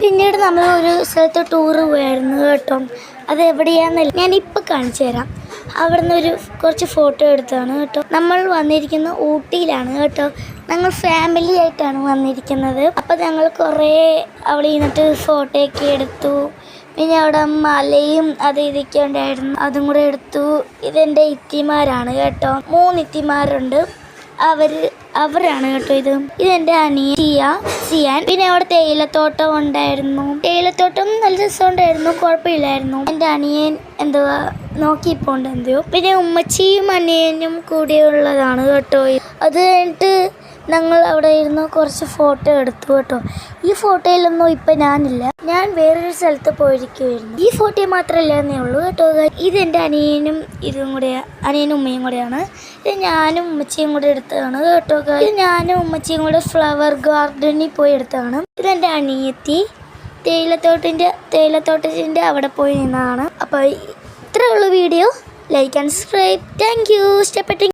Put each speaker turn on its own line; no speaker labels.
പിന്നീട് നമ്മൾ ഒരു സ്ഥലത്ത് ടൂറ് പോയായിരുന്നു കേട്ടോ. അത് എവിടെയാണെന്നല്ല ഞാനിപ്പോൾ കാണിച്ചു തരാം. അവിടെ നിന്ന് കുറച്ച് ഫോട്ടോ എടുത്തതാണ് കേട്ടോ. നമ്മൾ വന്നിരിക്കുന്ന ഊട്ടിയിലാണ് കേട്ടോ. ഞങ്ങൾ ഫാമിലി ആയിട്ടാണ് വന്നിരിക്കുന്നത്. അപ്പോൾ ഞങ്ങൾ കുറേ അവിടെ ഇരുന്നിട്ട് ഫോട്ടോയൊക്കെ എടുത്തു. പിന്നെ അവിടെ മലയും ഇതൊക്കെ ഉണ്ടായിരുന്നു, അതും കൂടെ എടുത്തു. ഇതെൻ്റെ ഇത്തിമാരാണ് കേട്ടോ. 3 ഇത്തിമാരുണ്ട്. അവരാണ് കേട്ടോ. ഇതെൻ്റെ അനിയൻ സിയാൻ. പിന്നെ അവിടെ തേയിലത്തോട്ടം ഉണ്ടായിരുന്നു. തേയിലത്തോട്ടം നല്ല രസമുണ്ടായിരുന്നു, കുഴപ്പമില്ലായിരുന്നു. എൻ്റെ അനിയൻ എന്തുവാ നോക്കിപ്പോണ്ട് എന്തെയോ. പിന്നെ ഉമ്മച്ചിയും അനിയനും കൂടിയുള്ളതാണ് കേട്ടോ. അത് കഴിഞ്ഞിട്ട് ഞങ്ങൾ അവിടെ ഇരുന്ന് കുറച്ച് ഫോട്ടോ എടുത്തു കേട്ടോ. ഈ ഫോട്ടോയിലൊന്നും ഇപ്പം ഞാനില്ല, ഞാൻ വേറൊരു സ്ഥലത്ത് പോയിരിക്കുമായിരുന്നു. ഈ ഫോട്ടോ മാത്രമല്ലേ ഉള്ളൂ കേട്ടോ. ഇതെൻ്റെ അനിയനും അനിയനും ഉമ്മയും കൂടെയാണ്. ഇത് ഞാനും ഉമ്മച്ചിയും കൂടെ എടുത്തതാണ് കേട്ടോ. ഇത് ഞാനും ഉമ്മച്ചിയും കൂടെ ഫ്ലവർ ഗാർഡനിൽ പോയി എടുത്തതാണ്. ഇതെൻ്റെ അനിയത്തി തേയിലത്തോട്ടത്തിൻ്റെ അവിടെ പോയി നിന്നതാണ്. അപ്പോൾ ഇത്രയുള്ള video. Like and subscribe. Thank you. ഇഷ്ടപ്പെട്ടെങ്കിൽ